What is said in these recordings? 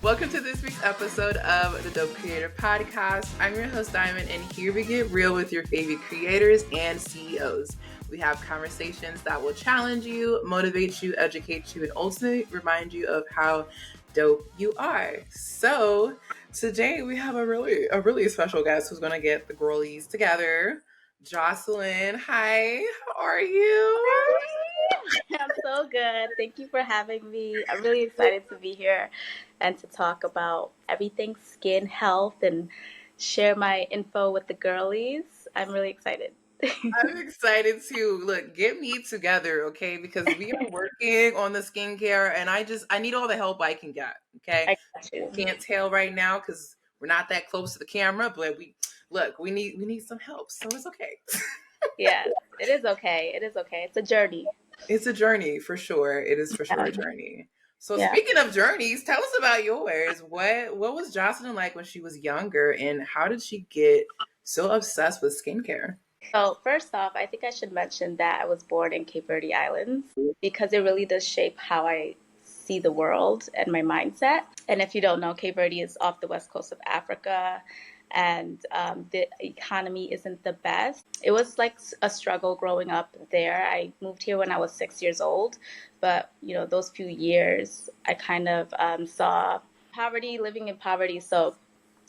Welcome to this week's episode of the Dope Creator Podcast. I'm your host, Diamond, and here we get real with your favorite creators and CEOs. We have conversations that will challenge you, motivate you, educate you, and ultimately remind you of how dope you are. So today we have a really special guest who's going to get the girlies together. Josseline, hi, how are you? I'm so good. Thank you for having me. I'm really excited to be here and to talk about everything skin health and share my info with the girlies. I'm really excited. I'm excited to look, get me together, okay? Because we are working on the skincare and I need all the help I can get. Okay. I got you. Can't tell right now because we're not that close to the camera, but we need some help. So it's okay. Yeah, it is okay. It is okay. It's a journey. It's a journey for sure. It is for sure a Yeah. journey. So Yeah. speaking of journeys, tell us about yours. What was Jocelyn like when she was younger and how did she get so obsessed with skincare? So first off, I think I should mention that I was born in Cape Verde Islands because it really does shape how I see the world and my mindset. And if you don't know, Cape Verde is off the west coast of Africa, and the economy isn't the best. It was like a struggle growing up there. I moved here when I was 6 years old, but those few years I kind of saw poverty, living in poverty. So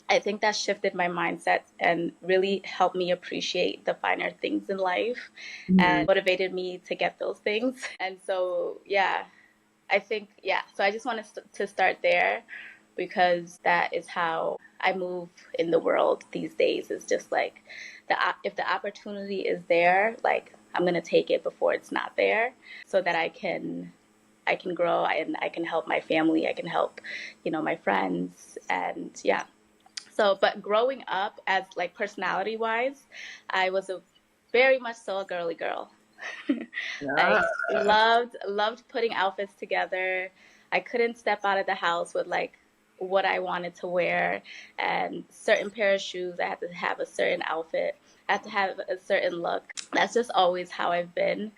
I think that shifted my mindset and really helped me appreciate the finer things in life and motivated me to get those things. And so, yeah, I think, yeah. So I just wanted to start there because that is how I move in the world these days. It's just like if the opportunity is there, like I'm going to take it before it's not there so that I can grow and I can help my family. I can help, my friends. And yeah. So, but growing up as like personality wise, I was very much so a girly girl. I loved putting outfits together. I couldn't step out of the house with like what I wanted to wear and certain pair of shoes. I had to have a certain outfit. I had to have a certain look. That's just always how I've been.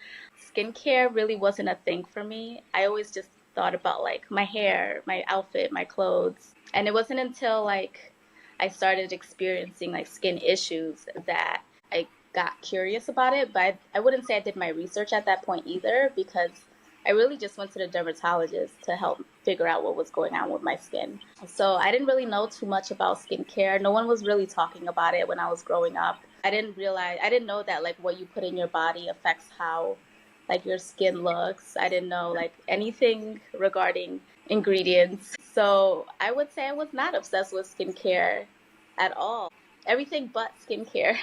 Skincare really wasn't a thing for me. I always just thought about like my hair, my outfit, my clothes. And it wasn't until like I started experiencing like skin issues that I got curious about it. But I wouldn't say I did my research at that point either because I really just went to the dermatologist to help figure out what was going on with my skin. So I didn't really know too much about skincare. No one was really talking about it when I was growing up. I didn't know that like what you put in your body affects how like your skin looks. I didn't know like anything regarding ingredients. So I would say I was not obsessed with skincare at all. Everything but skincare.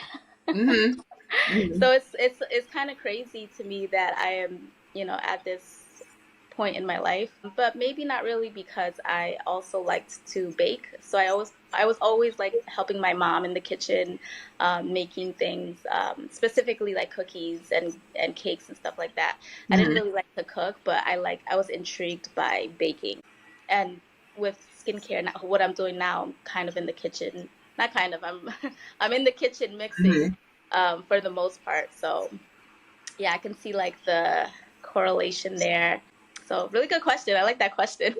Mm-hmm. Mm-hmm. So it's kind of crazy to me that I am, at this point in my life, but maybe not really because I also liked to bake. So I was always like helping my mom in the kitchen, making things, specifically like cookies and cakes and stuff like that. I didn't really like to cook, but I was intrigued by baking. And with skincare, now, what I'm doing now, I'm kind of in the kitchen. Not kind of, I'm in the kitchen mixing, for the most part. So yeah, I can see like the correlation there. So really good question. I like that question.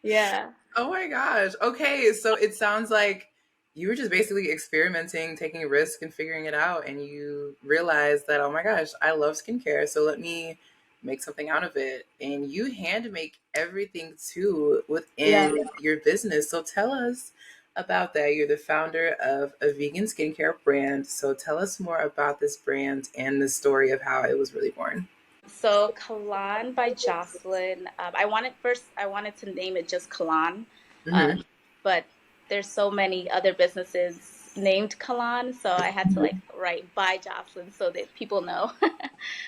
Yeah. Oh my gosh. Okay, so it sounds like you were just basically experimenting, taking a risk and figuring it out and you realized that, oh my gosh, I love skincare, so let me make something out of it. And you hand make everything too Yeah. within your business. So tell us about that. You're the founder of a vegan skincare brand. So tell us more about this brand and the story of how it was really born. So Kalon by Josseline. I wanted to name it just Kalon, Mm-hmm. um, but there's so many other businesses named Kalon, so I had to like write by Josseline so that people know You're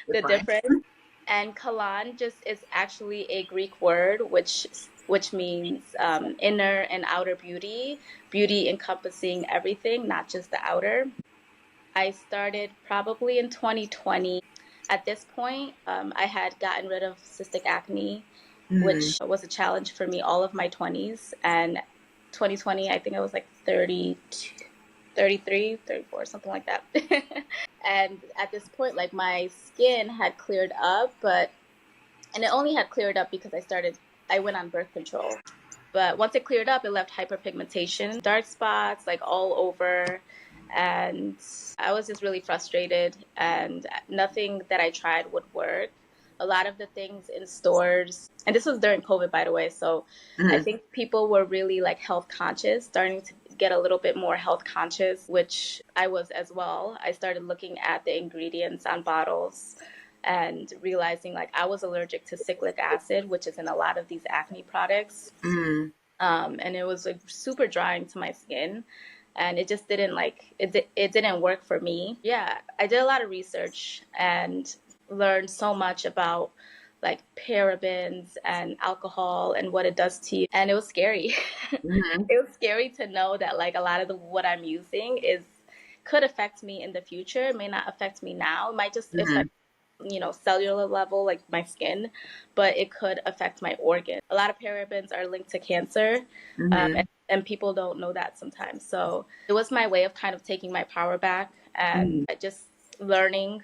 the fine. difference. And Kalon just is actually a Greek word, which means inner and outer beauty, beauty encompassing everything, not just the outer. I started probably in 2020. At this point, I had gotten rid of cystic acne, Mm-hmm. which was a challenge for me all of my 20s. And 2020, I think I was like 32, 33, 34, something like that. And at this point, like my skin had cleared up, and it only had cleared up because I went on birth control. But once it cleared up, it left hyperpigmentation, dark spots like all over. And I was just really frustrated, and nothing that I tried would work. A lot of the things in stores, and this was during COVID, by the way. So I think people were really like health conscious, starting to get a little bit more health conscious, which I was as well. I started looking at the ingredients on bottles and realizing like I was allergic to cyclic acid, which is in a lot of these acne products. And it was like super drying to my skin, and it just didn't it didn't work for me. Yeah, I did a lot of research and learned so much about like parabens and alcohol and what it does to you, and it was scary. It was scary to know that like a lot of what I'm using is could affect me in the future. It may not affect me now. It might just affect cellular level, like my skin, but it could affect my organ. A lot of parabens are linked to cancer, and people don't know that sometimes. So it was my way of kind of taking my power back and just learning.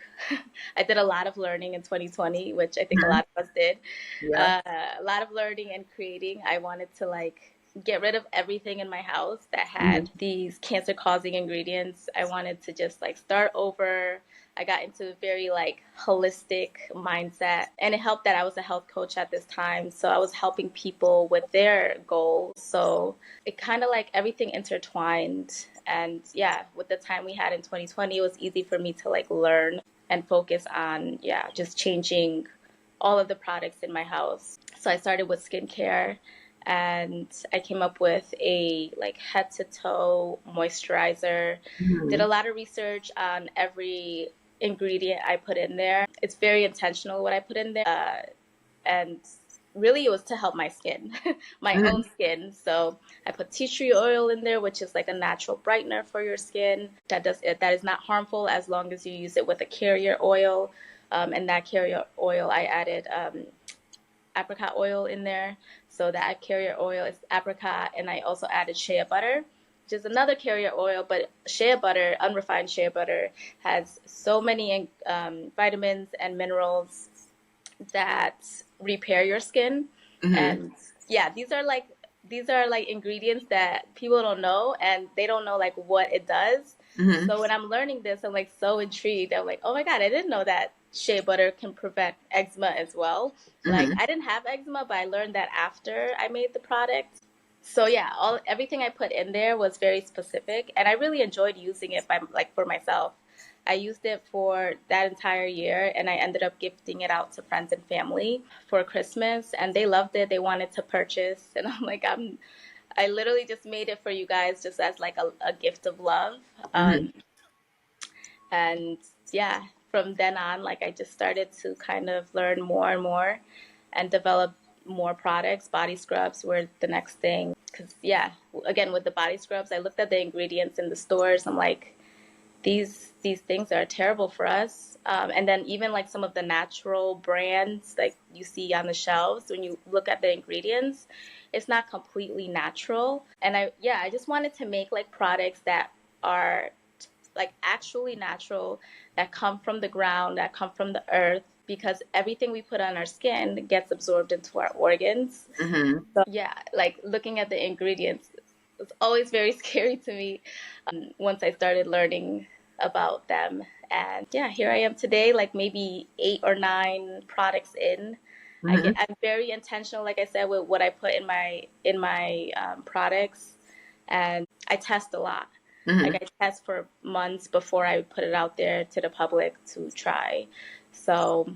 I did a lot of learning in 2020, which I think a lot of us did. Yeah. A lot of learning and creating. I wanted to like get rid of everything in my house that had these cancer causing ingredients. I wanted to just like start over. I got into a very like holistic mindset, and it helped that I was a health coach at this time. So I was helping people with their goals. So it kind of like everything intertwined. And yeah, with the time we had in 2020, it was easy for me to like learn and focus on, just changing all of the products in my house. So I started with skincare, and I came up with a like head to toe moisturizer. Did a lot of research on every ingredient I put in there. It's very intentional what I put in there. And really it was to help my skin, my own skin. So I put tea tree oil in there, which is like a natural brightener for your skin. That is not harmful as long as you use it with a carrier oil. And that carrier oil, I added apricot oil in there. So that carrier oil is apricot, and I also added shea butter, which is another carrier oil, but shea butter, unrefined shea butter, has so many vitamins and minerals that repair your skin. And yeah, these are like ingredients that people don't know, and they don't know like what it does. So when I'm learning this, I'm like so intrigued. I'm like, oh my God, I didn't know that shea butter can prevent eczema as well. Like I didn't have eczema, but I learned that after I made the product. So yeah, everything I put in there was very specific, and I really enjoyed using it for myself. I used it for that entire year, and I ended up gifting it out to friends and family for Christmas, and they loved it. They wanted to purchase, and I'm like, I literally just made it for you guys just as like a gift of love. And yeah, from then on, like I just started to kind of learn more and more and develop more products. Body scrubs were the next thing. Because yeah, again, with the body scrubs, I looked at the ingredients in the stores. I'm like, these things are terrible for us. And then even like some of the natural brands like you see on the shelves, when you look at the ingredients, it's not completely natural. And I just wanted to make like products that are like actually natural, that come from the ground, that come from the earth, because everything we put on our skin gets absorbed into our organs. So yeah, like looking at the ingredients was always very scary to me once I started learning about them. And yeah, here I am today, like maybe 8 or 9 products in. I'm very intentional, like I said, with what I put in my products, and I test a lot. Like I test for months before I put it out there to the public to try. So,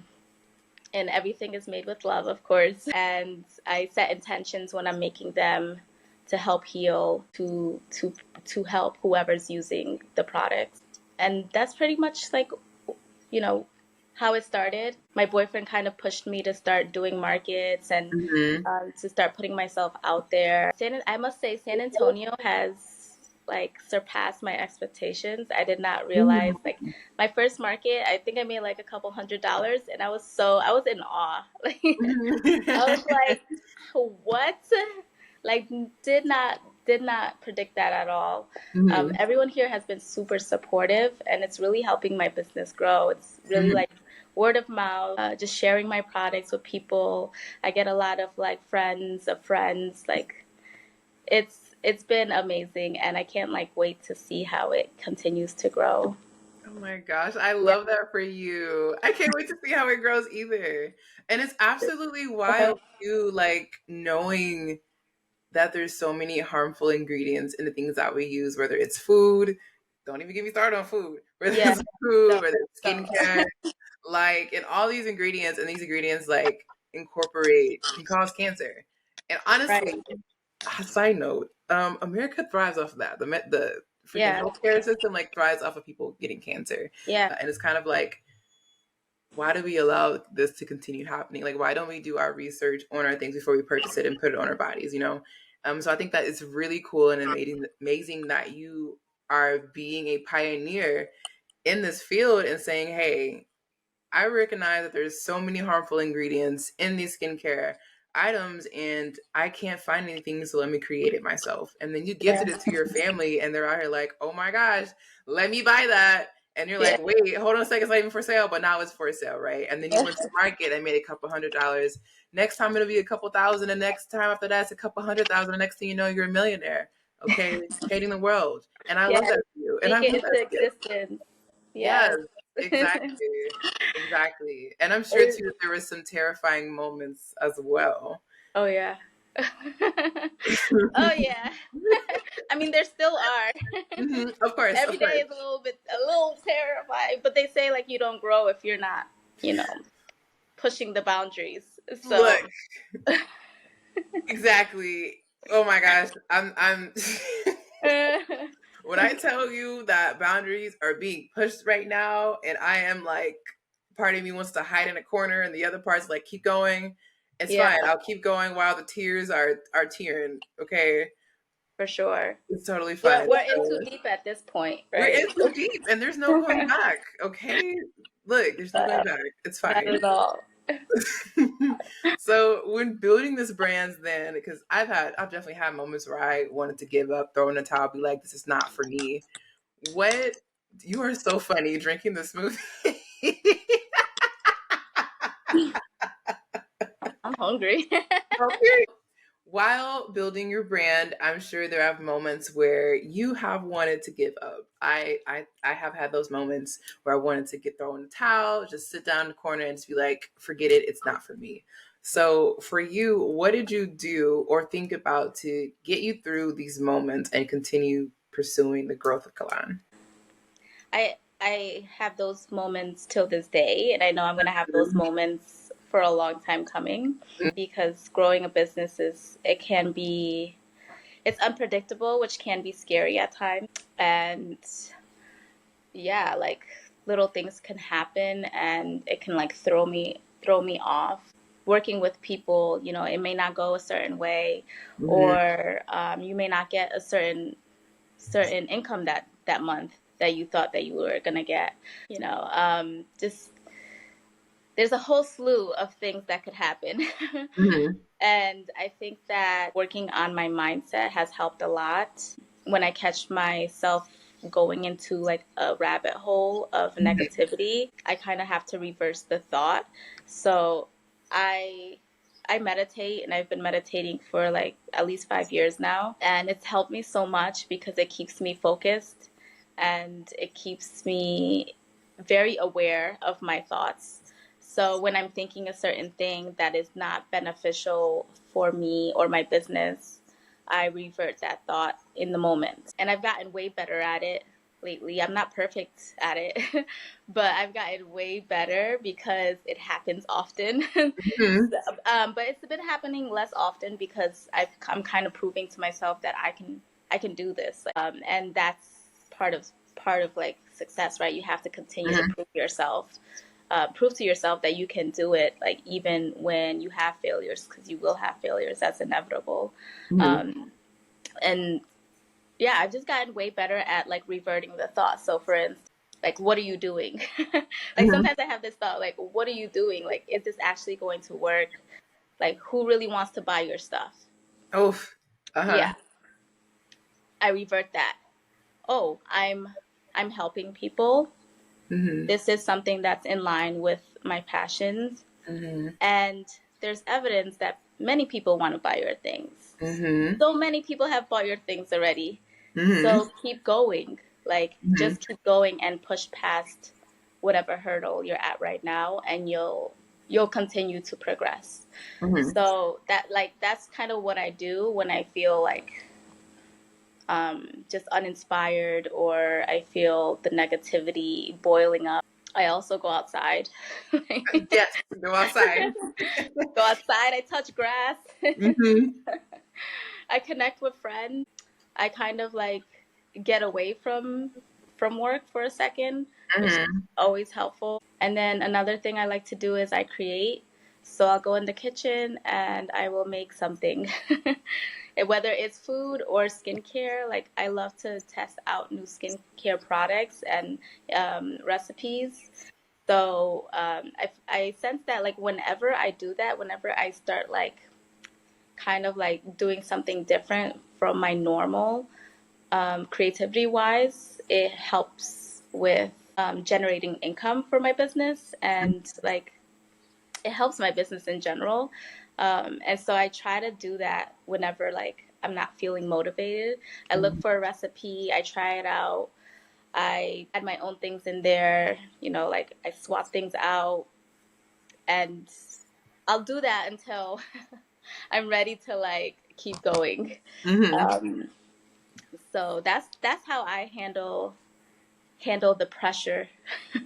and everything is made with love, of course. And I set intentions when I'm making them to help heal, to help whoever's using the product. And that's pretty much like, how it started. My boyfriend kind of pushed me to start doing markets and to start putting myself out there. I must say, San Antonio has like surpassed my expectations. I did not realize like my first market, I think I made like a couple $100, and I was in awe. Like I was like, what? Like did not predict that at all. Everyone here has been super supportive, and it's really helping my business grow. It's really like word of mouth, just sharing my products with people. I get a lot of like friends of friends. Like it's been amazing, and I can't like wait to see how it continues to grow. Oh my gosh, I Yeah. love that for you. I can't wait to see how it grows either. And it's absolutely wild too, like knowing that there's so many harmful ingredients in the things that we use, whether it's food, don't even get me started on food, whether Yeah. it's food, So, whether it's so. skincare, like, and all these ingredients, and these ingredients like incorporate can cause cancer. And honestly, Right. a side note, America thrives off of that. The freaking Yeah. healthcare system like thrives off of people getting cancer. Yeah. And it's kind of like, why do we allow this to continue happening? Like, why don't we do our research on our things before we purchase it and put it on our bodies, you know? So I think that it's really cool and amazing that you are being a pioneer in this field and saying, hey, I recognize that there's so many harmful ingredients in these skincare items and I can't find anything, so let me create it myself. And then you gifted it to your family and they're out here like, oh my gosh, let me buy that. And you're Yeah. like, wait, hold on a second, it's not even for sale, but now it's for sale, right? And then you went to market and made a couple $100. Next time it'll be a couple thousand, and next time after that it's a couple 100,000. The next thing you know, you're a millionaire. Okay, hating the world. And I Yeah. love that for you. And I Make love it that into for you. existence. Yes, Yes. exactly. Exactly. And I'm sure too that there was some terrifying moments as well. Oh yeah. Oh yeah. I mean, there still are. Of course, Every of day course. is a little terrifying, but they say like you don't grow if you're not, pushing the boundaries. So, Look, exactly. Oh my gosh. I'm when I tell you that boundaries are being pushed right now and I am like part of me wants to hide in a corner and the other part's like keep going. It's yeah, fine. I'll keep going while the tears are tearing. Okay. for sure. It's totally We're fine. we're in too deep at this point, We're right? in too deep and there's no going back. Okay. Look, there's no going back. It's Not fine. at all. So when building this brands then, because I've definitely had moments where I wanted to give up, throw in the towel, be like, this is not for me. What you are so funny drinking the smoothie. I'm hungry. Okay. While building your brand, I'm sure there have moments where you have wanted to give up. I have had those moments where I wanted to get thrown in the towel, just sit down in the corner and just be like, forget it, it's not for me. So for you, what did you do or think about to get you through these moments and continue pursuing the growth of Kalon? I have those moments till this day, and I know I'm gonna have those moments for a long time coming, because growing a business it's unpredictable, which can be scary at times. And yeah, like little things can happen and it can like throw me off. Working with people, it may not go a certain way, Mm-hmm. or you may not get a certain income that month that you thought that you were gonna get. Just there's a whole slew of things that could happen. Mm-hmm. And I think that working on my mindset has helped a lot. When I catch myself going into like a rabbit hole of negativity, I kind of have to reverse the thought. So I I meditate, and I've been meditating for like at least 5 years now, and it's helped me so much because it keeps me focused and it keeps me very aware of my thoughts. So when I'm thinking a certain thing that is not beneficial for me or my business, I revert that thought in the moment. And I've gotten way better at it lately. I'm not perfect at it, but I've gotten way better because it happens often. Mm-hmm. But it's been happening less often because I'm kind of proving to myself that I can do this. And that's part of like success, right? You have to continue to prove to yourself that you can do it, like even when you have failures, because you will have failures. That's inevitable. Mm-hmm. And yeah, I've just gotten way better at like reverting the thought. So for instance, like, what are you doing? Like Mm-hmm. sometimes I have this thought, like, what are you doing? Like, is this actually going to work? Like, who really wants to buy your stuff? Oh, uh-huh. Yeah, I revert that. Oh, I'm helping people. This is something that's in line with my passions. And there's evidence that many people want to buy your things. So many people have bought your things already. So keep going. Like, just keep going and push past whatever hurdle you're at right now, and you'll continue to progress. So that's kind of what I do when I feel like just uninspired, or I feel the negativity boiling up. I also go outside. Yes, go outside. Go outside. I touch grass. I connect with friends. I kind of like get away from work for a second, which is always helpful. And then another thing I like to do is I create. So I'll go in the kitchen and I will make something. Whether it's food or skincare, like I love to test out new skincare products and recipes. So I sense that like whenever I do that, whenever I start like kind of like doing something different from my normal creativity wise, it helps with generating income for my business, and like it helps my business in general. And so I try to do that whenever like I'm not feeling motivated. I look for a recipe, I try it out, I add my own things in there, like I swap things out, and I'll do that until I'm ready to like keep going. So that's how I handle the pressure.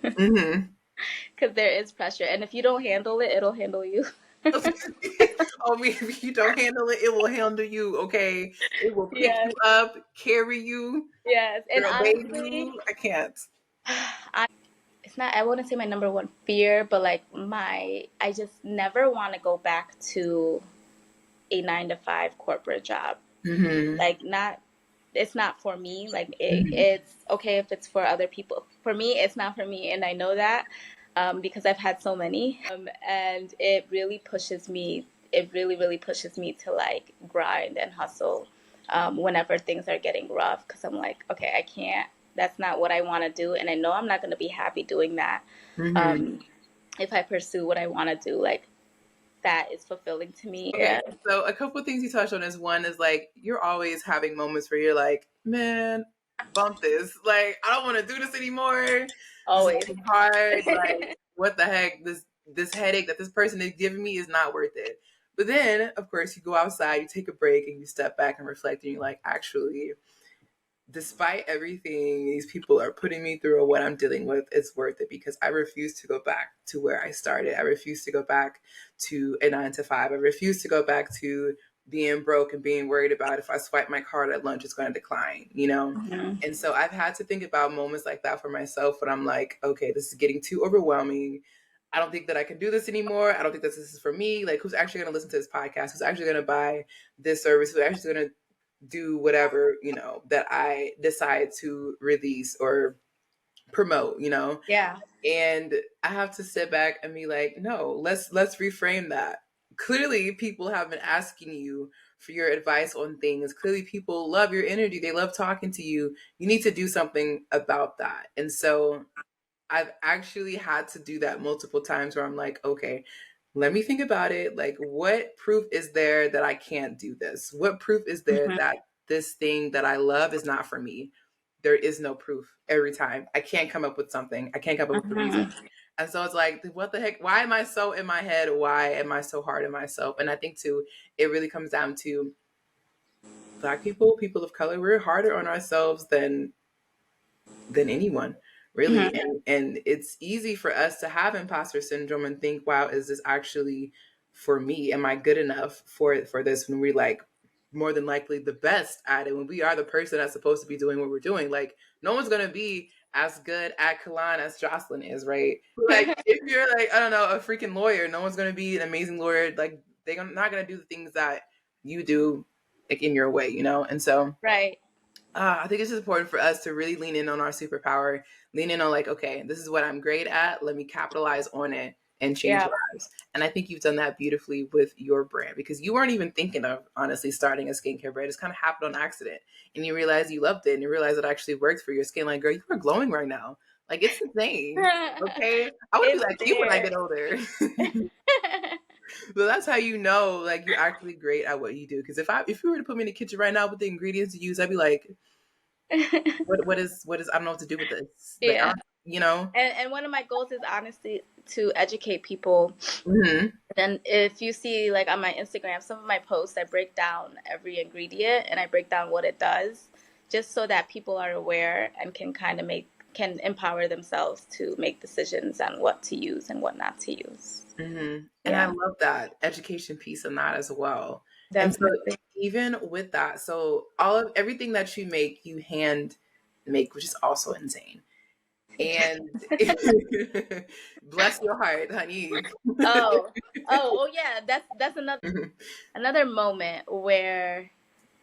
Because there is pressure, and if you don't handle it, it'll handle you. Oh, if you don't handle it, it will handle you. Okay, it will pick you up, carry you. Yes, and honestly, you. I can't. It's not. I wouldn't say my number one fear, but like I just never want to go back to a 9-to-5 corporate job. Like it's not for me. Like it's okay if it's for other people. For me, it's not for me, and I know that because I've had so many, and it really pushes me. It really, really pushes me to like grind and hustle whenever things are getting rough. Because I'm like, okay, I can't. That's not what I want to do, and I know I'm not going to be happy doing that. If I pursue what I want to do, like that is fulfilling to me. Okay, so a couple of things you touched on is one is like you're always having moments where you're like, man, bump this. Like I don't want to do this anymore. Always. This is hard. Like what the heck? This headache that this person is giving me is not worth it. But then, of course, you go outside, you take a break, and you step back and reflect, and you're like, actually, despite everything these people are putting me through or what I'm dealing with, it's worth it because I refuse to go back to where I started. I refuse to go back to a 9-to-5. I refuse to go back to being broke and being worried about if I swipe my card at lunch, it's going to decline, And so I've had to think about moments like that for myself when I'm like, okay, this is getting too overwhelming. I don't think that I can do this anymore. I don't think that this is for me. Like, who's actually going to listen to this podcast? Who's actually going to buy this service? Who's actually going to do whatever, that I decide to release or promote, Yeah. And I have to sit back and be like, no, let's reframe that. Clearly people have been asking you for your advice on things. Clearly people love your energy. They love talking to you. You need to do something about that. And so I've actually had to do that multiple times where I'm like, okay, let me think about it. Like, what proof is there that I can't do this? What proof is there that this thing that I love is not for me? There is no proof every time. I can't come up with something. I can't come up with a reason. And so it's like, what the heck? Why am I so in my head? Why am I so hard on myself? And I think too, it really comes down to Black people, people of color, we're harder on ourselves than anyone. Really. And it's easy for us to have imposter syndrome and think, wow, is this actually for me? Am I good enough for this? When we're like more than likely the best at it, when we are the person that's supposed to be doing what we're doing. Like no one's going to be as good at Kalon as Josseline is, right? Like if you're like, I don't know, a freaking lawyer, no one's going to be an amazing lawyer. Like they're not going to do the things that you do like in your way, And so right. I think it's just important for us to really lean in on our superpower, lean in on like, okay, this is what I'm great at. Let me capitalize on it and change lives. And I think you've done that beautifully with your brand because you weren't even thinking of honestly starting a skincare brand. It's kind of happened on accident and you realize you loved it and you realize it actually worked for your skin. Like, girl, you are glowing right now. Like, it's the thing. Okay, I want to be It's like you when I there. get older. But that's how you know, like, you're actually great at what you do. Because if you were to put me in the kitchen right now with the ingredients you use, I'd be like, what is I don't know what to do with this. Like, I Yeah. don't, you know. And one of my goals is honestly to educate people. Hmm. And if you see like on my Instagram, some of my posts, I break down every ingredient and I break down what it does, just so that people are aware and can kind of can empower themselves to make decisions on what to use and what not to use. Hmm. And I Yeah, love that education piece on that as well. And so definitely. even with that, so all of everything that you make, you hand make, which is also insane. And bless your heart, honey. Oh, oh, yeah. That's another moment where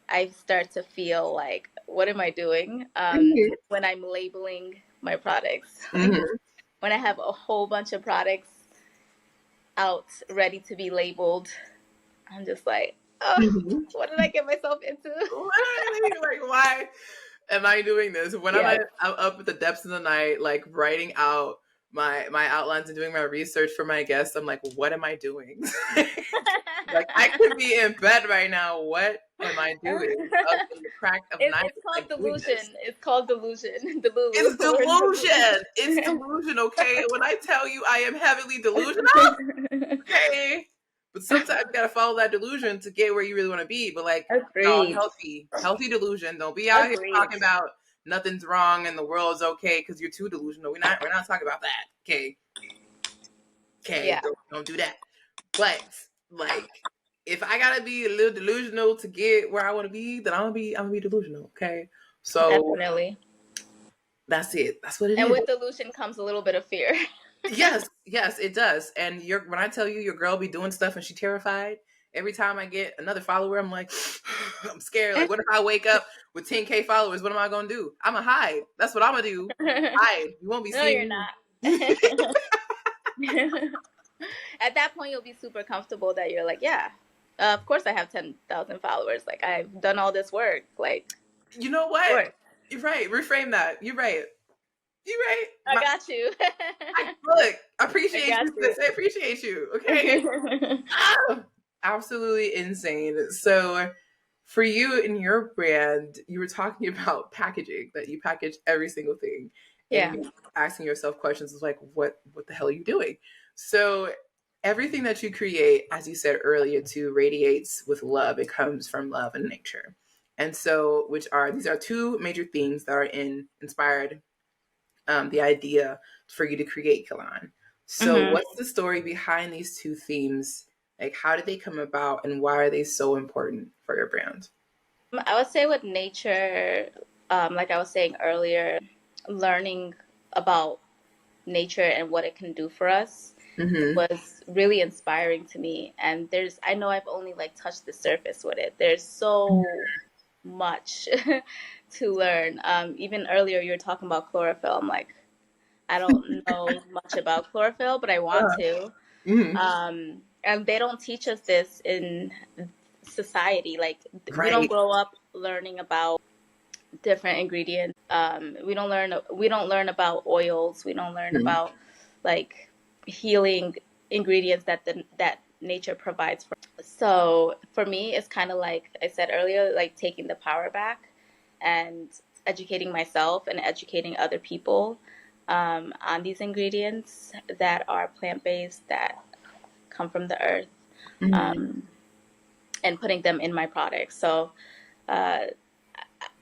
I start to feel like, what am I doing? Mhm. When I'm labeling my products, like Mhm. when I have a whole bunch of products out ready to be labeled, I'm just like, oh, Mhm. what did I get myself into? Literally, like, why am I doing this? When Yes. I'm up at the depths of the night, like writing out my outlines and doing my research for my guests, I'm like, what am I doing? Like, I could be in bed right now. What am I doing? Up in the crack of night, It's called like doing delusion. this. It's called delusion. It's We're in delusion. It's delusion, okay? When I tell you I am heavily delusional, delusion. okay? But sometimes you gotta follow that delusion to get where you really want to be. But like, no, Agreed. healthy delusion. Don't be out here Agreed. talking about nothing's wrong and the world's okay because you're too delusional. We're not talking about that. Okay, okay, Yeah, don't do that. But like, if I gotta be a little delusional to get where I want to be, then I'm gonna be delusional. Okay, so definitely. that's it. That's what it And is. with delusion comes a little bit of fear. Yes, yes, it does. And when I tell you your girl be doing stuff and she terrified, every time I get another follower, I'm like, I'm scared. Like, what if I wake up with 10K followers? What am I gonna do? I'ma hide. That's what I'm gonna do. Hide. You won't be No, you're seeing not. me. At that point, you'll be super comfortable that you're like, yeah, of course I have 10,000 followers. Like, I've done all this work. Like, You know of what? course. You're right. Reframe that. You're right. You're right. I got you. Look, I I appreciate got you, sis. I appreciate you. Okay. you. Ah, absolutely insane. So, for you and your brand, you were talking about packaging, that you package every single thing, and Yeah. you're asking yourself questions like, what the hell are you doing? So, everything that you create, as you said earlier, too, radiates with love. It comes from love and nature. And so, these are two major themes that are inspired the idea for you to create Kalon. So, Hmm. what's the story behind these two themes? Like, how did they come about, and why are they so important for your brand? I would say with nature, like I was saying earlier, learning about nature and what it can do for us Mm-hmm. was really inspiring to me. And I know I've only like touched the surface with it. There's so much to learn. Even earlier, you were talking about chlorophyll. I'm like, I don't know much about chlorophyll, but I want to. Mm-hmm. And they don't teach us this in society. Like, we don't Right. grow up learning about different ingredients. We don't learn about oils. We don't learn Mm-hmm. about like healing ingredients that nature provides for. So for me, it's kind of like I said earlier, like taking the power back and educating myself and educating other people on these ingredients that are plant based, that come from the earth, Mm-hmm. um, and putting them in my products. So uh,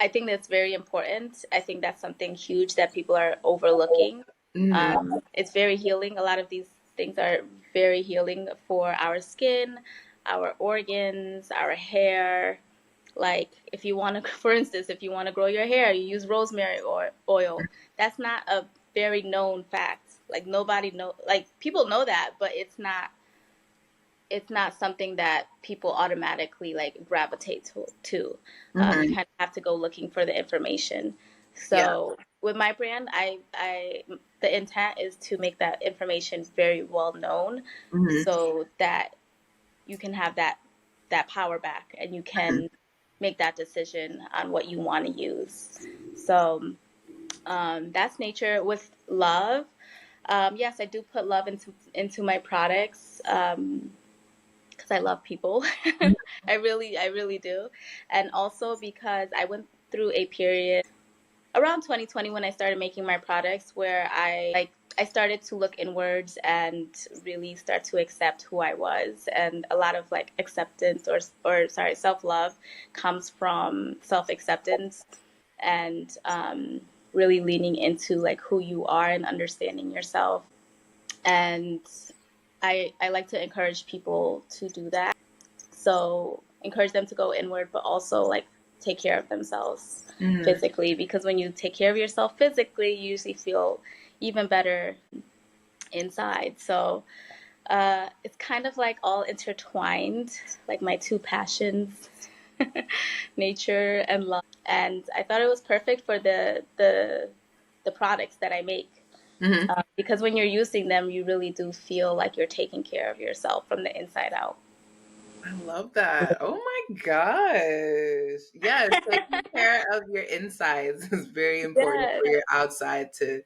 I think that's very important. I think that's something huge that people are overlooking. Mm-hmm. It's very healing. A lot of these things are very healing for our skin, our organs, our hair. Like, if you want to, for instance, if you want to grow your hair, you use rosemary or oil. That's not a very known fact. Like, nobody know. Like, people know that, but it's not something that people automatically like gravitate to. You Mm-hmm. kind of have to go looking for the information. Yeah. So with my brand, the intent is to make that information very well known, Mm-hmm. so that you can have that power back and you can make that decision on what you want to use. So That's nature with love. Yes, I do put love into my products because I love people. I really do, and also because I went through a period around 2020 when I started making my products where I started to look inwards and really start to accept who I was, and a lot of like acceptance or sorry, self-love comes from self-acceptance and really leaning into like who you are and understanding yourself. And I like to encourage people to do that. So encourage them to go inward, but also like take care of themselves physically, because when you take care of yourself physically, you usually feel even better inside. So it's kind of like all intertwined, like my two passions, nature and love. And I thought it was perfect for the products that I make. Because when you're using them, you really do feel like you're taking care of yourself from the inside out. I love that. Oh my gosh. Yes, taking care of your insides is very important Yeah, for your outside to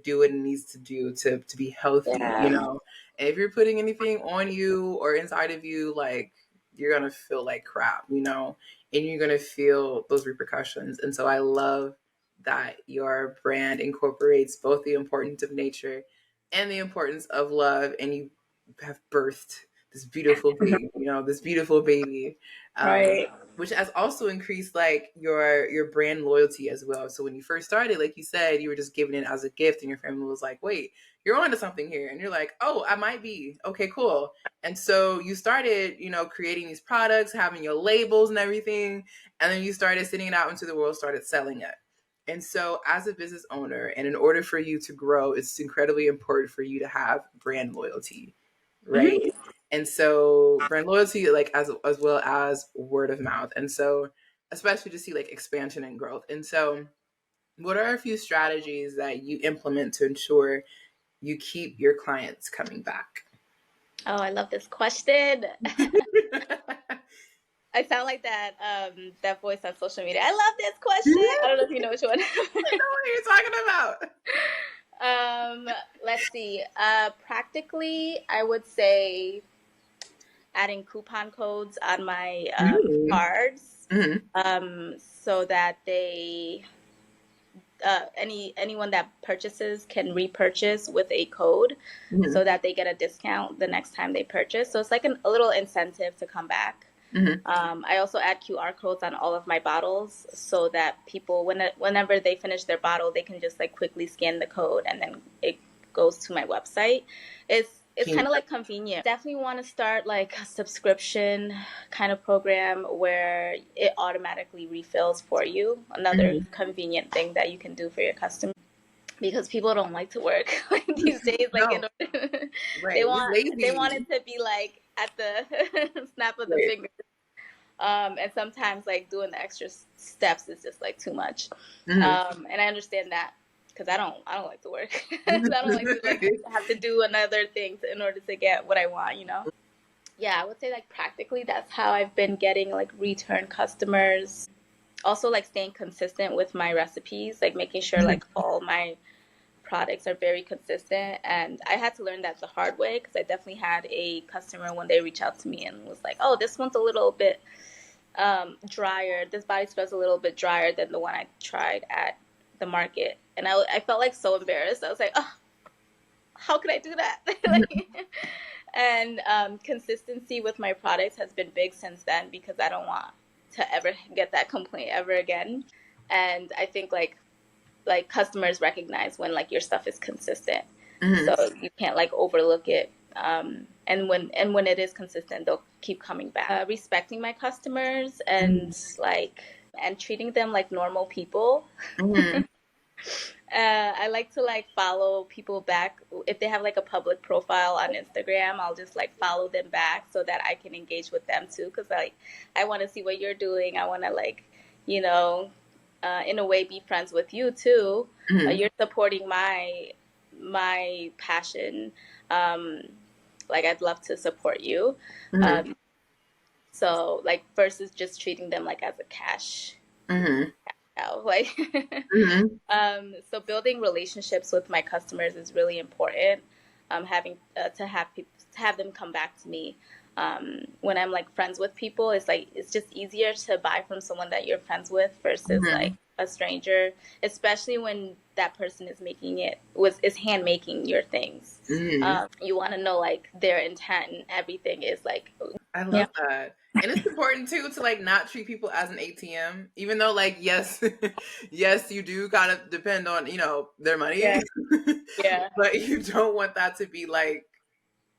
do what it needs to do to be healthy, you yeah, know. And if you're putting anything on you or inside of you, like you're gonna feel like crap, you know, and you're gonna feel those repercussions. And so I love that your brand incorporates both the importance of nature and the importance of love, and you have birthed this beautiful baby, you know, this beautiful baby, right. which has also increased like your brand loyalty as well. So when you first started, like you said, you were just giving it as a gift, and your family was like, "Wait, you're onto something here," and you're like, "Oh, I might be okay, cool." And so you started, you know, creating these products, having your labels and everything, and then you started sending it out into the world, started selling it. And so, as a business owner, and in order for you to grow, it's incredibly important for you to have brand loyalty, right? Hmm. And so brand loyalty, like as well as word of mouth. And so especially to see like expansion and growth. And so what are a few strategies that you implement to ensure you keep your clients coming back? Oh, I love this question. I sound like that voice on social media. I love this question. I don't know if you know which one. I know what you're talking about. um, let's see. Practically, I would say adding coupon codes on my cards, Mm-hmm. so that they anyone that purchases can repurchase with a code, Mm-hmm. so that they get a discount the next time they purchase. So it's like a little incentive to come back. Mm-hmm. I also add QR codes on all of my bottles so that people, whenever they finish their bottle, they can just like quickly scan the code and then it goes to my website. It's kind of like convenient. Definitely want to start like a subscription kind of program where it automatically refills for you. Another convenient thing that you can do for your customers, because people don't like to work like these days. Like No, they right. We want lazy. it to be like at the snap of the Right. finger. And sometimes like doing the extra steps is just like too much. Mm-hmm. And I understand that because I don't like to work. I don't like to like have to do another thing in order to get what I want, you know? Yeah, I would say like practically that's how I've been getting like return customers. Also like staying consistent with my recipes, like making sure Mm-hmm. like all my products are very consistent. And I had to learn that the hard way, because I definitely had a customer when they reached out to me and was like, "Oh, this one's a little bit drier. This body scrub's a little bit drier than the one I tried at the market." And I felt like so embarrassed. I was like, "Oh, how could I do that?" Like, and consistency with my products has been big since then, because I don't want to ever get that complaint ever again. And I think like customers recognize when like your stuff is consistent, so Mm-hmm. you can't like overlook it. And when it is consistent, they'll keep coming back. Respecting my customers and like and treating them like normal people. Mm-hmm. I like to like follow people back if they have like a public profile on Instagram. I'll just like follow them back so that I can engage with them too, because like I want to see what you're doing. I want to like, you know, in a way be friends with you too. Mm-hmm. You're supporting my passion. Um, like I'd love to support you. Mm-hmm. So like versus just treating them like as a cash. Mm-hmm. now. Like, Mm-hmm. so building relationships with my customers is really important. Having to have them come back to me. When I'm like friends with people, it's just easier to buy from someone that you're friends with versus Mm-hmm. like a stranger, especially when that person is hand making your things. Mm-hmm. You want to know like their intent and everything is like, I yeah, love that. And it's important too to like not treat people as an ATM, even though like yes, yes, you do gotta depend on, their money. yeah, yeah, But you don't want that to be like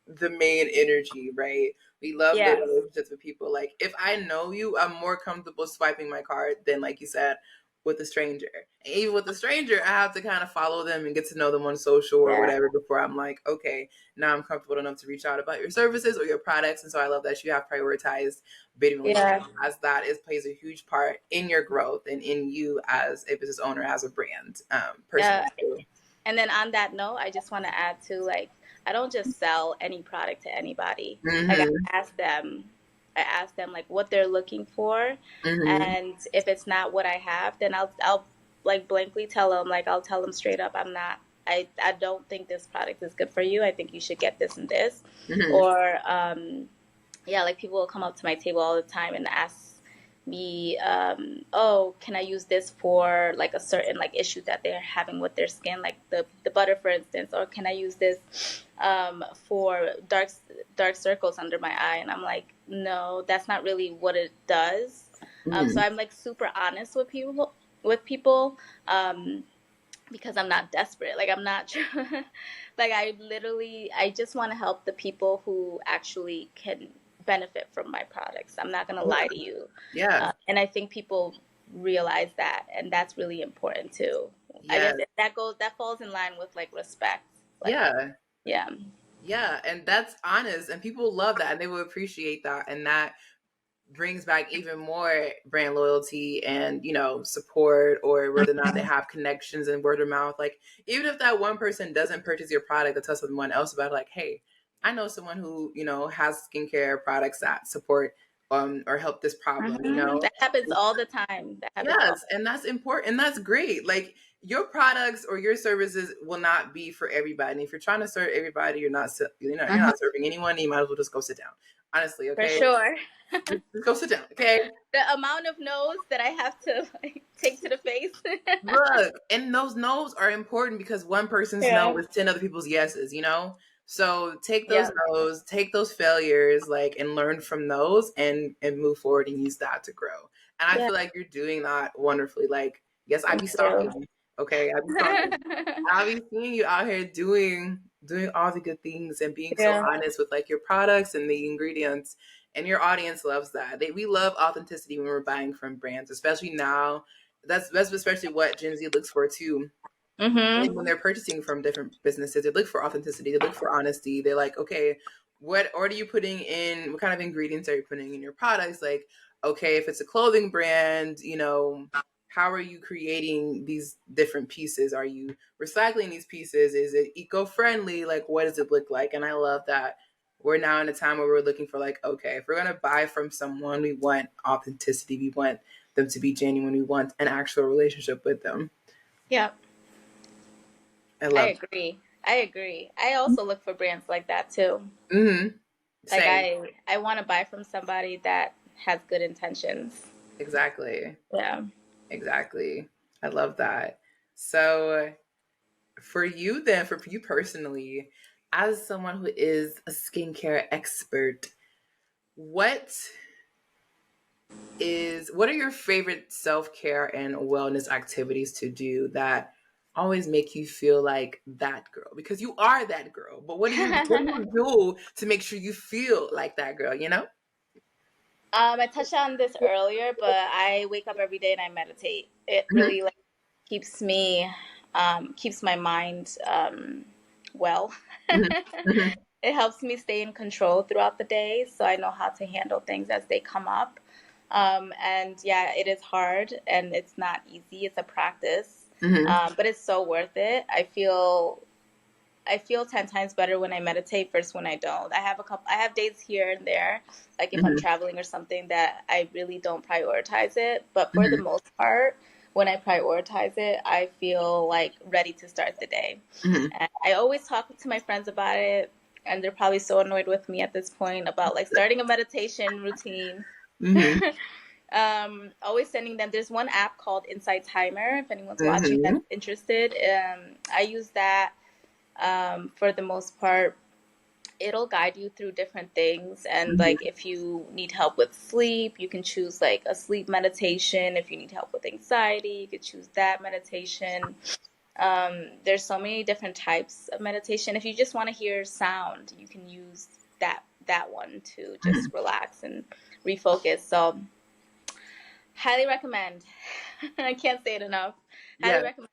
the main energy, right? We love building yes, relationships with people. Like if I know you, I'm more comfortable swiping my card than like you said with a stranger. And even with a stranger, I have to kind of follow them and get to know them on social or yeah, whatever before I'm like, okay, now I'm comfortable enough to reach out about your services or your products. And so I love that you have prioritized building yeah, relationships as that is plays a huge part in your growth and in you as a business owner, as a brand, personally. yeah. And then on that note, I just want to add to like, I don't just sell any product to anybody. Like Mm-hmm. I ask them like what they're looking for, Mm-hmm. and if it's not what I have, then I'll like blankly tell them, like I'll tell them straight up, I don't think this product is good for you. I think you should get this and this, Mm-hmm. or yeah, like people will come up to my table all the time and ask me, oh, can I use this for like a certain like issue that they're having with their skin, like the butter, for instance, or can I use this for dark circles under my eye? And I'm like, no, that's not really what it does. So I'm like super honest with people, because I'm not desperate. Like I'm not like I just want to help the people who actually can benefit from my products. I'm not going to lie to you. Yeah. And I think people realize that, and that's really important too. I guess Yes. that falls in line with like respect. Like, Yeah. yeah. Yeah. And that's honest. And people love that and they will appreciate that. And that brings back even more brand loyalty and, support, or whether or not they have connections and word of mouth. Like, even if that one person doesn't purchase your product, to tell someone else about it, like, hey, I know someone who, has skincare products that support or help this problem. That happens all the time. That happens all. Yes, and that's important and that's great. Like your products or your services will not be for everybody. And if you're trying to serve everybody, you're not serving anyone. You might as well just go sit down. Honestly, For okay? sure. Just go sit down, okay? The amount of no's that I have to like take to the face. Look, and those no's are important because one person's no Yeah. is 10 other people's yeses. So take those Yeah. no's, take those failures, like, and learn from those and move forward and use that to grow. And I Yeah. feel like you're doing that wonderfully. Like, yes, I be Thank you. stalking. Okay, I be stalking. I'll be seeing you out here doing all the good things and being so Yeah. honest with like your products and the ingredients. And your audience loves that. We love authenticity when we're buying from brands, especially now. That's especially what Gen Z looks for too. And Mm-hmm. when they're purchasing from different businesses, they look for authenticity. They look for honesty. They're like, okay, what are you putting in? What kind of ingredients are you putting in your products? Like, okay, if it's a clothing brand, how are you creating these different pieces? Are you recycling these pieces? Is it eco-friendly? Like, what does it look like? And I love that we're now in a time where we're looking for like, okay, if we're gonna buy from someone, we want authenticity. We want them to be genuine. We want an actual relationship with them. Yeah. I I love agree. I agree. I also look for brands like that too. that. Mm-hmm. Like Same. I want to buy from somebody that has good intentions. Exactly. Yeah. Exactly. I love that. So for you then, for you personally, as someone who is a skincare expert, what what are your favorite self-care and wellness activities to do that always make you feel like that girl? Because you are that girl. But what do you do to make sure you feel like that girl? I touched on this earlier, but I wake up every day and I meditate. It Mhm. really like keeps me keeps my mind well. Mhm. Mhm. It helps me stay in control throughout the day, so I know how to handle things as they come up. And yeah, it is hard and it's not easy. It's a practice, Mhm. but it's so worth it. I feel 10 times better when I meditate versus when I don't. I have days here and there, like if I'm Mhm. traveling or something, that I really don't prioritize it. But for the Mhm. most part, when I prioritize it, I feel like ready to start the day. Mm-hmm. And I always talk to my friends about it, and they're probably so annoyed with me at this point about like starting a meditation routine. Mm-hmm. Always sending them. There's one app called Insight Timer. If anyone's watching Mm-hmm. that's interested, I use that for the most part. It'll guide you through different things, and Mm-hmm. like if you need help with sleep, you can choose like a sleep meditation. If you need help with anxiety, you could choose that meditation. There's so many different types of meditation. If you just want to hear sound, you can use that one to just relax and refocus. So highly recommend. I can't say it enough. Highly Yeah. recommend.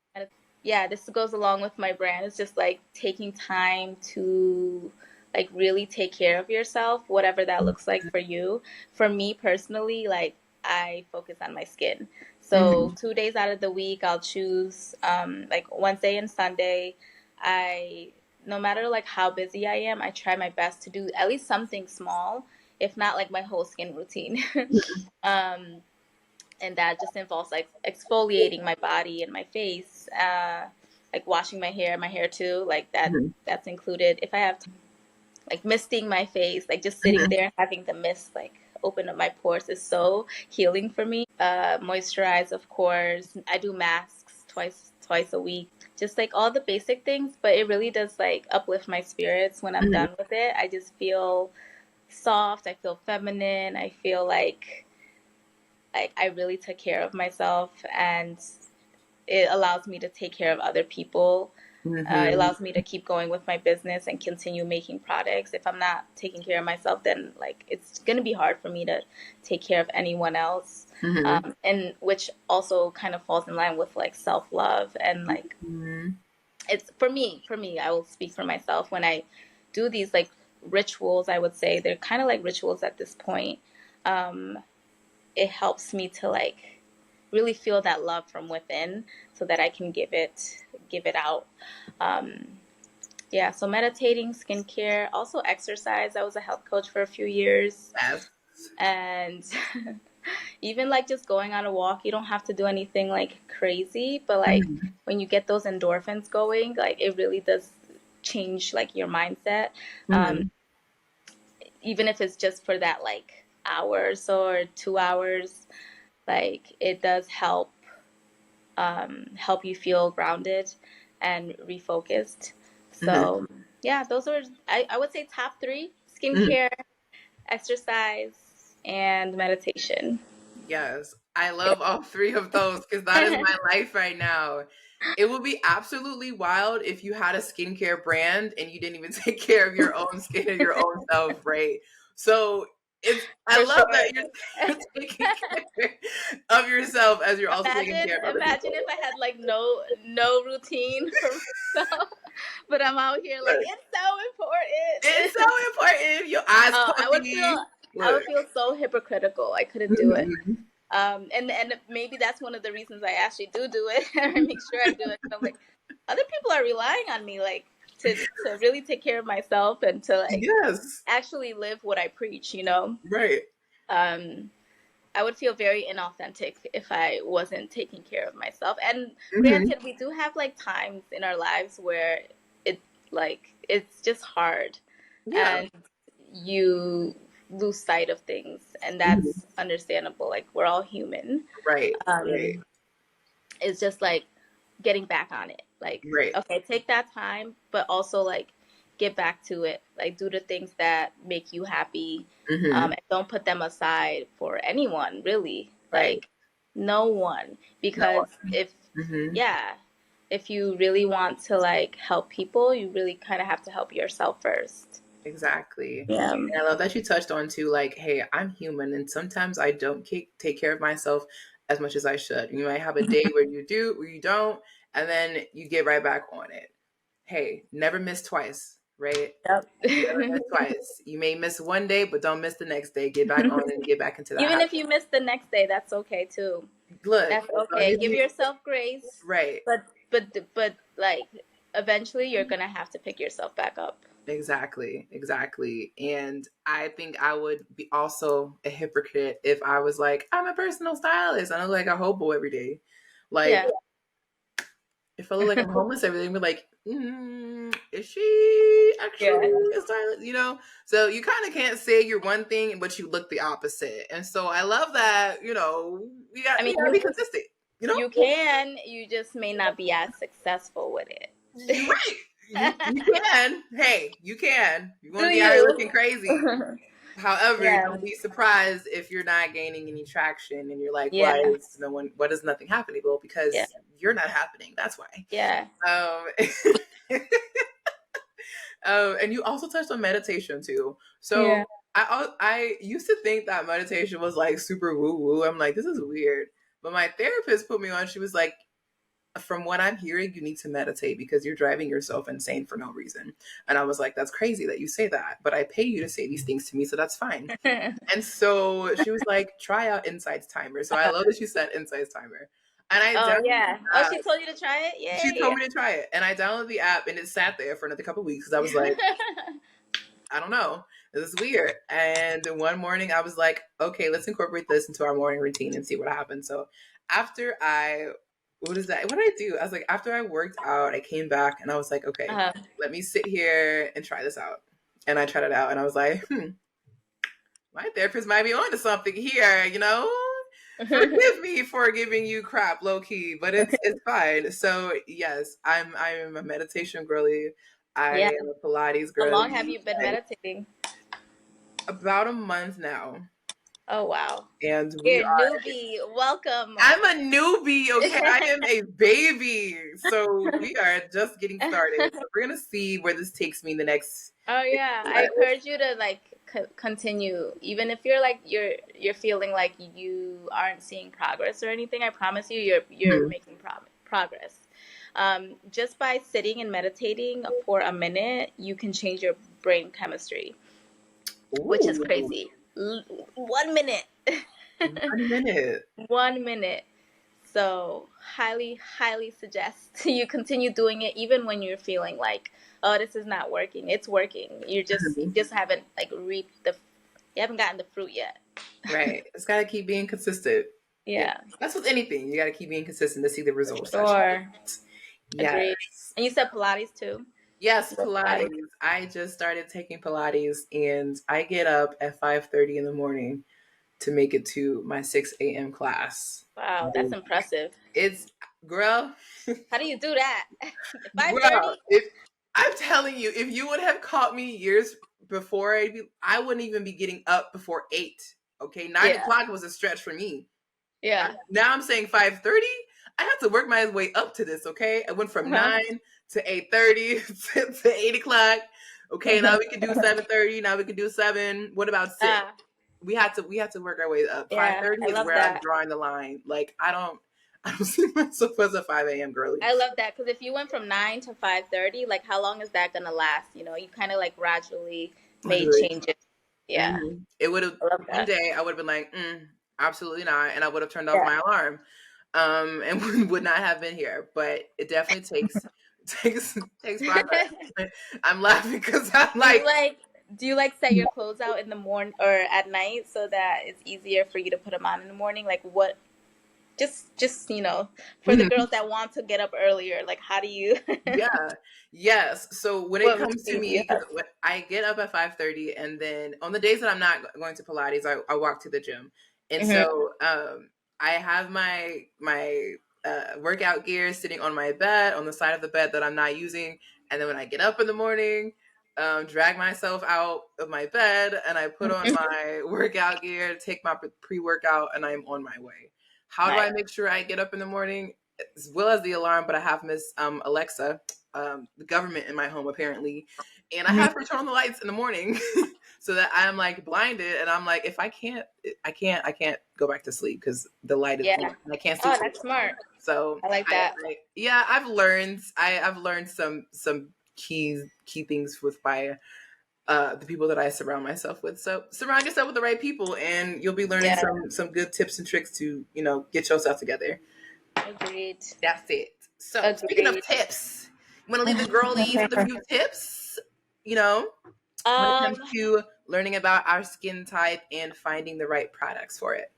Yeah, this goes along with my brand. It's just like taking time to like really take care of yourself, whatever that looks like for you. For me personally, like I focus on my skin. Mm-hmm. So 2 days out of the week, I'll choose like Wednesday and Sunday. I no matter like how busy I am, I try my best to do at least something small, if not like my whole skin routine. um, and that just involves like exfoliating my body and my face, like washing my hair too, like Mm-hmm. that's included. If I have time, like misting my face, like just sitting Mm-hmm. there and having the mist like open up my pores is so healing for me. Moisturize, of course. I do masks twice a week, just like all the basic things, but it really does like uplift my spirits when I'm Mm-hmm. done with it. I just feel soft, I feel feminine, I feel like I really took care of myself, and it allows me to take care of other people. It Mm-hmm. allows me to keep going with my business and continue making products. If I'm not taking care of myself, then like it's gonna be hard for me to take care of anyone else. Mm-hmm. And which also kind of falls in line with like self love and like Mm-hmm. it's for me. For me, I will speak for myself when I do these like rituals. I would say they're kind of like rituals at this point. Um, it helps me to like really feel that love from within so that I can give it out. Um, yeah, so meditating, skincare, also exercise. I was a health coach for a few years, Yes. and even like just going on a walk, you don't have to do anything like crazy, but like Mm-hmm. when you get those endorphins going, like it really does change like your mindset. Um, Mm-hmm. even if it's just for that like hour or so or 2 hours, like it does help you feel grounded and refocused. Mm-hmm. So yeah, those are I would say top three: Mm-hmm. skincare, exercise, and meditation. Yes, I love all three of those because that is my life right now. It would be absolutely wild if you had a skincare brand and you didn't even take care of your own skin and your own self, right? So I For love sure. that you're taking care of yourself as you're also taking Imagine, care of other imagine people. if I had like no routine for myself, but I'm out here like Look, it's so it's so important. important. Your eyes Oh, puffy. I Look. would feel so hypocritical. I couldn't do it. Mhm. And maybe that's one of the reasons I actually do it. I make sure I do it. I'm like, other people are relying on me, like to really take care of myself and to like Yes. actually live what I preach. You know, Right. um, I would feel very inauthentic if I wasn't taking care of myself. And Hmm. granted, we do have like times in our lives where it like it's just hard, Yeah. and you lose sight of things, and Mhm. that's understandable. Like we're all human. Right. Right. Um, it's just like getting back on it. Like, Right. okay, take that time, but also like get back to it. Like, do the things that make you happy, Hmm. and don't put them aside for anyone, really. Right. Like, no one. No. Because if, Hmm. yeah, if you really want to like help people, you really kind of have to help yourself first. Exactly. Yeah. And I love that you touched on too, like, hey, I'm human, and sometimes I don't take care of myself as much as I should. You might have a day where you do, where you don't, and then you get right back on it. Hey, never miss twice, right? Yep. Never miss twice. You may miss one day, but don't miss the next day. Get back on it and get back into that Even habit. if you miss the next day, that's okay too. Look, That's as long okay. as Give you yourself grace, right. but like eventually you're gonna have to pick yourself back up. Exactly, exactly. And I think I would be also a hypocrite if I was like, I'm a personal stylist. I look like a hobo every day. Like, Yeah. if I look like I'm homeless, everything, we're like, is she actually Yeah. a stylist? You know? So you kind of can't say you're one thing, but you look the opposite. And so I love that, you know, I mean, you gotta be consistent, you know? you can, you just may not be as successful with it. You're right. You can. Hey, you can. You want Do to be out here you? looking crazy. However, Yeah. don't be surprised if you're not gaining any traction and you're like, Yeah. why is nothing happening? Well, because Yeah. you're not happening. That's why. Yeah. And you also touched on meditation too. Yeah. So I used to think that meditation was like super woo woo. I'm like, this is weird. But my therapist put me on. She was like, from what I'm hearing, you need to meditate because you're driving yourself insane for no reason. And I was like, that's crazy that you say that, but I pay you to say these things to me, so that's fine. And so she was like, try out Insights Timer. So I love that she said Insights Timer. And I Oh downloaded yeah. the Oh, app. she told you to try it? She Yay. told me to try it. And I downloaded the app and it sat there for another couple of weeks because I was like, I don't know. This is weird. And one morning I was like, okay, let's incorporate this into our morning routine and see what happens. So after what is that? What did I do? I was like, after I worked out, I came back and I was like, okay, let me sit here and try this out. And I tried it out and I was like, my therapist might be onto something here, you know? Forgive me for giving you crap low key, but it's fine. So yes, I'm a meditation girly. I Yeah. am a Pilates How girly. long have you been meditating? About a month now. Oh wow. And You're a newbie. Welcome. I'm a newbie, okay? I am a baby. So we are just getting started. So we're gonna see where this takes me in the next. Oh yeah, I encourage you to like continue, even if you're like you're feeling like you aren't seeing progress or anything. I promise you, you're making progress. Just by sitting and meditating for a minute, you can change your brain chemistry, which is crazy. 1 minute. 1 minute. 1 minute. So highly, highly suggest you continue doing it even when you're feeling like, oh, this is not working. It's working. You just haven't like reaped you haven't gotten the fruit yet. Right. It's gotta keep being consistent. Yeah. That's with anything. You gotta keep being consistent to see the results. Sure. Yes. Agreed. And you said Pilates too? Yes, Pilates. I just started taking Pilates and I get up at 5:30 in the morning to make it to my 6 a.m. class. Wow, that's impressive. It's, girl. How do you do that? 5:30? I'm telling you, if you would have caught me years before, I wouldn't even be getting up before 8. Okay, 9 o'clock was a stretch for me. Yeah. Now I'm saying 5:30. I have to work my way up to this. Okay, I went from 9 to 8:30 to 8 o'clock. Okay, now we can do 7:30. Now we can do 7. What about 6? We had to work our way up. 5:30 is where I'm drawing the line. Like I don't see myself as a 5 a.m. girly. I love that because if you went from 9 to 5:30, like how long is that gonna last? You know, you kind of like gradually made changes. Yeah, it would have. One day I would have been like, absolutely not, and I would have turned off my alarm, and would not have been here. But it definitely takes progress. I'm laughing because I'm like. Do you like set your clothes out in the morning or at night so that it's easier for you to put them on in the morning? Like what? Just you know, for the girls that want to get up earlier, like how do you? Yes. So when it comes to me, I get up at 5:30, and then on the days that I'm not going to Pilates, I walk to the gym, and so I have my workout gear sitting on my bed on the side of the bed that I'm not using, and then when I get up in the morning. Drag myself out of my bed and I put on my workout gear, take my pre-workout, and I'm on my way. How do I make sure I get up in the morning? As well as the alarm, but I have Miss Alexa, the government in my home apparently, and I have her turn on the lights in the morning so that I'm like blinded, and I'm like, if I can't go back to sleep because the light is on, and I can't see. Oh, that's smart. So I like that. I've learned some key things with my the people that I surround myself with. So surround yourself with the right people and you'll be learning some good tips and tricks to, you know, get yourself together. Agreed. That's it. So speaking of tips, you want to leave the girlies with a few tips, you know, when it comes to learning about our skin type and finding the right products for it?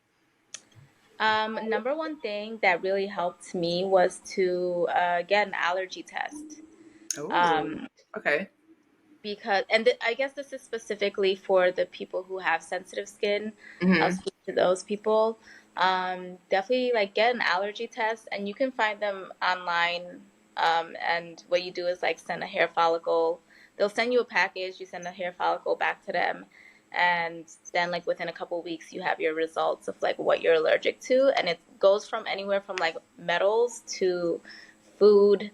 Number one thing that really helped me was to get an allergy test. Oh, Um, okay. because I guess this is specifically for the people who have sensitive skin. I'll Mm-hmm. speak to those people. Definitely like get an allergy test, and you can find them online. And what you do is like send a hair follicle. They'll send you a package. You send a hair follicle back to them, and then like within a couple weeks, you have your results of like what you're allergic to, and it goes from anywhere from like metals to food,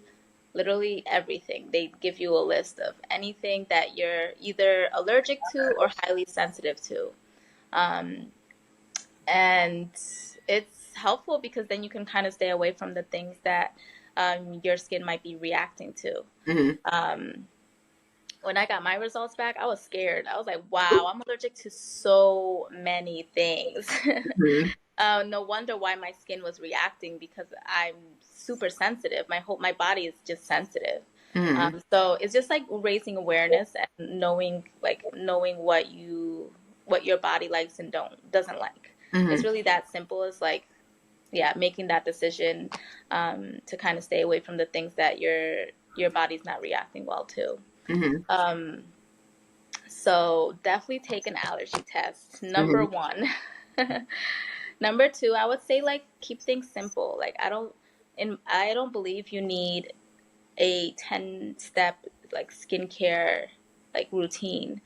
literally everything. They give you a list of anything that you're either allergic to or highly sensitive to. Um, and it's helpful because then you can kind of stay away from the things that your skin might be reacting to. Mm-hmm. Um, when I got my results back, I was scared. I was like, wow, I'm allergic to so many things. Mm-hmm. No wonder why my skin was reacting, because I'm super sensitive. My body is just sensitive. Mm-hmm. So it's just like raising awareness and knowing what your body likes and doesn't like. It's Mm-hmm. really that simple. It's like, yeah, making that decision to kind of stay away from the things that your body's not reacting well to. Mm-hmm. Um, so definitely take an allergy test. Number Mm-hmm. one. Number two, I would say like keep things simple. Like I don't believe you need a 10-step like skincare like routine.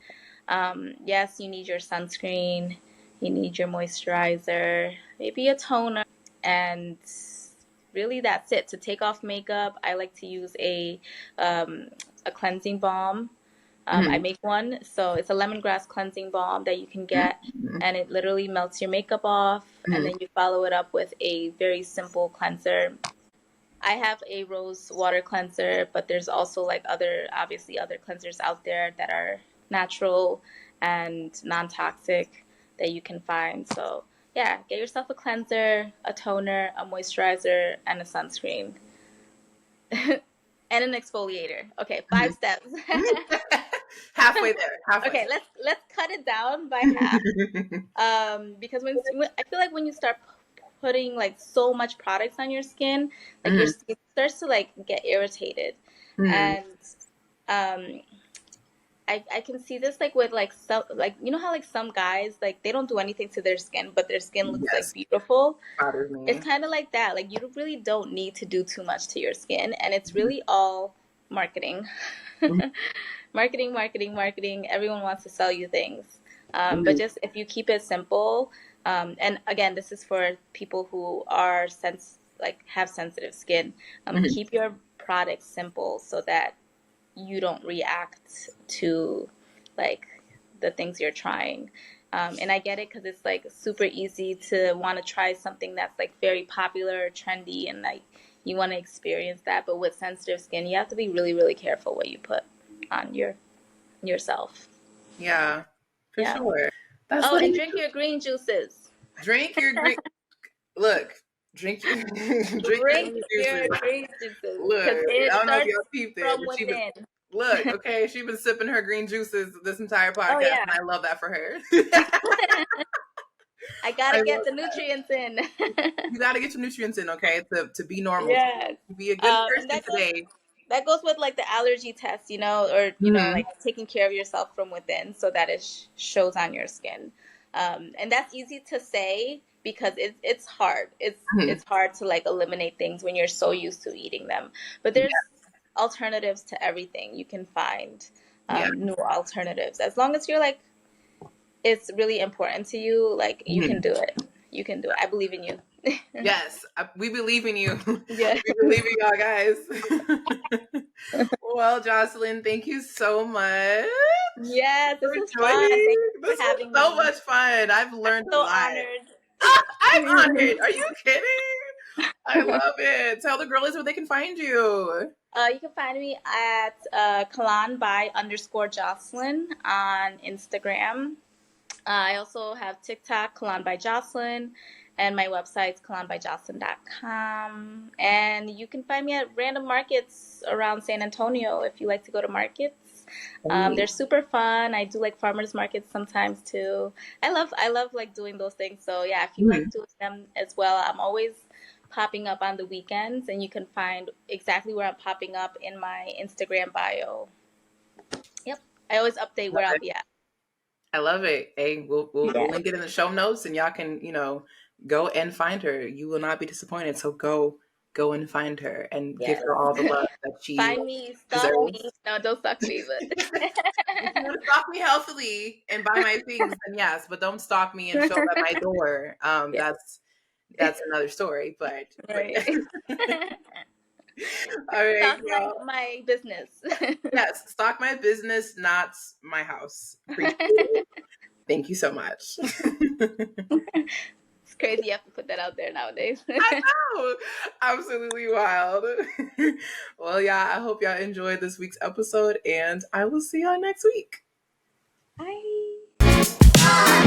Yes, you need your sunscreen, you need your moisturizer, maybe a toner, and really that's it. To take off makeup, I like to use a cleansing balm. I Mm-hmm. make one, so it's a lemongrass cleansing balm that you can get, and it literally melts your makeup off, and Mm-hmm. then you follow it up with a very simple cleanser. I have a rose water cleanser, but there's also like obviously other cleansers out there that are natural and non-toxic that you can find. So yeah, get yourself a cleanser, a toner, a moisturizer, and a sunscreen. And an exfoliator. Okay, 5 steps. Halfway there. Halfway. Okay, let's cut it down by half. Because I feel like when you start putting like so much products on your skin, like your Mm-hmm. skin starts to like get irritated, Mm-hmm. and um, I can see this like with like some, like you know how like some guys like they don't do anything to their skin, but their skin looks like Yes, beautiful. bothers It's me. kind of like that. Like you really don't need to do too much to your skin, and it's Mm-hmm. really all marketing. Mm-hmm. Marketing, marketing, marketing. Everyone wants to sell you things. But Mm-hmm. just if you keep it simple, and again, this is for people who are have sensitive skin. Mm-hmm. Keep your products simple so that you don't react to like the things you're trying. And I get it because it's like super easy to want to try something that's like very popular, trendy, and like you want to experience that. But with sensitive skin, you have to be really, really careful what you put on yourself. Yeah, for Yeah. sure. That's Oh, and literally drink your green juices. drink your green. Look, drink your drink your Drink green your juices. green juices Look, because it I don't know if starts y'all peeped it, from but she was. within. Look, okay, she's been sipping her green juices this entire Oh podcast, yeah. and I love that for her. I gotta I get love the that. nutrients in. You got to get your nutrients in, okay, to be normal, Yes. to be a good And person today. that goes with like the allergy test, or Mm-hmm. like taking care of yourself from within so that it shows on your skin. And that's easy to say because it's hard. Mm-hmm. It's hard to like eliminate things when you're so used to eating them. But there's alternatives to everything. You can find Yeah. new alternatives as long as you're like it's really important to you. Like you Mhm. can do it. You can do it. I believe in you. Yes, we believe in you. Yeah. We believe in y'all, guys. Well, Jocelyn, thank you so much Yes, this for was fun. Thank joining. you for This was having so me. much fun. I've I'm learned a so lot. honored. I'm honored. Are you kidding? I love it. Tell the girlies where they can find you. You can find me at Kalon by _Josseline on Instagram. I also have TikTok, Kalon by Josseline, and my website's kalonbyjosseline.com. And you can find me at random markets around San Antonio if you like to go to markets. They're super fun. I do like farmers markets sometimes too. I love like doing those things. So yeah, if you like doing them as well, I'm always popping up on the weekends, and you can find exactly where I'm popping up in my Instagram bio. Yep. I always update where I'll be at. I love it. Hey, we'll Yeah. link it in the show notes, and y'all can go and find her. You will not be disappointed. So go and find her and give Yes. her all the love that she Find me, stalk me. deserves. No, don't stalk me, but If you want to stalk me healthily and buy my things, then yes, but don't stalk me and show up at my door. yeah, That's another story. But right. all right, Stalk y'all. my business. Yes, stock my business, not my house. Appreciate it. Thank you so much. It's crazy you have to put that out there nowadays. I know. Absolutely wild. Well, yeah, I hope y'all enjoyed this week's episode, and I will see y'all next week. Bye.